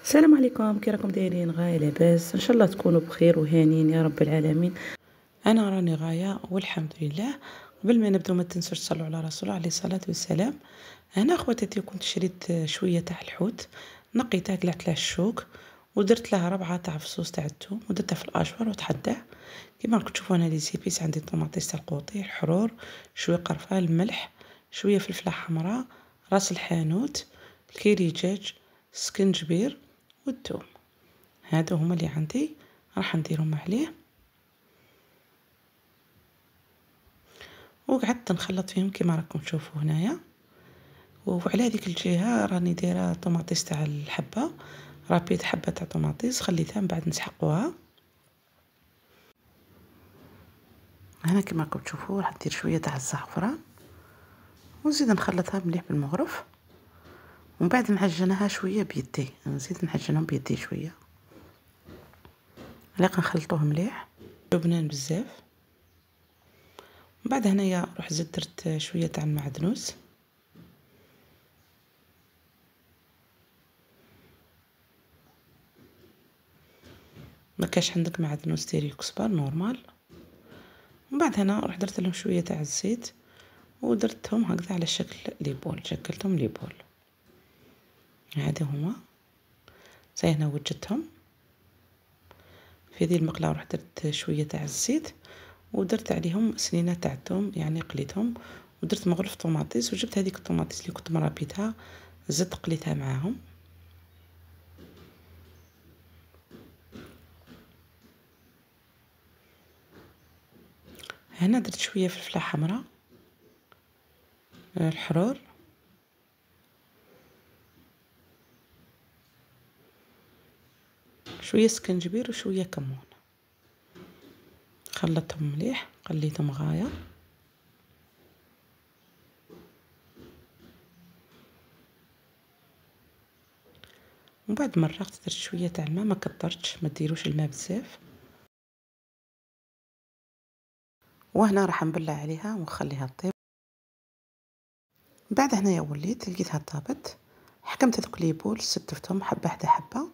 السلام عليكم، كي راكم دايرين؟ غاية لاباس؟ ان شاء الله تكونوا بخير وهانين يا رب العالمين. انا راني غاية والحمد لله. قبل ما نبداو ما تنسوش تصلوا على رسول عليه الصلاه والسلام. انا اخواتاتي كنت شريت شويه تاع الحوت، نقيته قلعت له الشوك ودرت له 4 تاع فصوص تاع الثوم ودرته في الاشوار وتحداه. كيما راكم تشوفوا انا لي زيبيس عندي طوماطيس تاع القوطي، الحرور، شويه قرفه، الملح، شويه فلفله حمراء، راس الحانوت، الكيريجاج، السكنجبير والثوم. هادو هما اللي عندي، راح نديرهم عليه وقعدت نخلط فيهم كيما راكم تشوفوا هنايا. وعلى هذيك الجهه راني دايره طوماطيس تاع الحبه، رابيت حبه تاع طوماطيس خليتها من بعد نسحقوها. هنا كيما راكم تشوفوا راح ندير شويه تاع الزعفران ونزيد نخلطها مليح بالمغرف، ومن بعد نعجنها شويه بيدي، نزيد نعجنهم بيدي شويه علاق نخلطوه مليح بنان بزاف. من بعد هنايا روح زدت درت شويه تاع المعدنوس، ما كاش عندك معدنوس ديري كزبر نورمال. ومن بعد هنا روح درت لهم شويه تاع الزيت ودرتهم هكذا على شكل ليبول، شكلتهم ليبول. هادو هما زي هنا وجدتهم في هذه المقله. روح درت شويه تاع الزيت ودرت عليهم سنينه تاع الثوم، يعني قليتهم ودرت مغرف طوماطيس، وجبت هذيك الطوماطيس اللي كنت مرابيتها زدت قليتها معاهم. هنا درت شويه فلفله حمراء، الحرور، شويه سكنجبير وشويه كمون، خلطتهم مليح قليتهم غايه. ومن بعد مرقت درت شويه تاع الماء، ما كترتش، ما ديروش الماء بزاف. وهنا راح نبلع عليها ونخليها طيب. بعد هنايا وليت لقيتها طابت، حكمت هذوك ليبول ستفتهم حبه حدا حبه.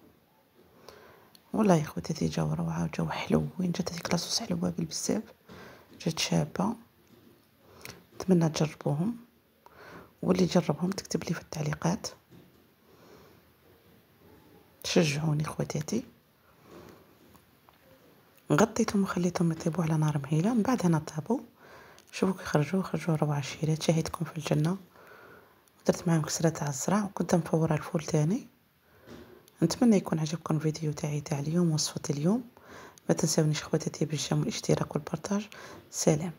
والله يا خواتاتي جاو روعه وجاو حلوين، جات هذيك لاصوص حلوه بزاف، جات شابه. نتمنى تجربوهم، واللي جربهم تكتب لي في التعليقات، شجعوني خواتاتي. غطيتهم وخليتهم يطيبوا على نار مهيله. من بعد هنا طابوا، شوفوا كي خرجوا روعه الشيرات، شهيتكم في الجنه. درت معاهم كسره تاع الزرع وكنت مفوره الفول تاني. نتمنى يكون عجبكم الفيديو تاعي تاع اليوم، وصفه اليوم. ما تنسونيش خواتاتي بالجيم والاشتراك والبارطاج. سلام.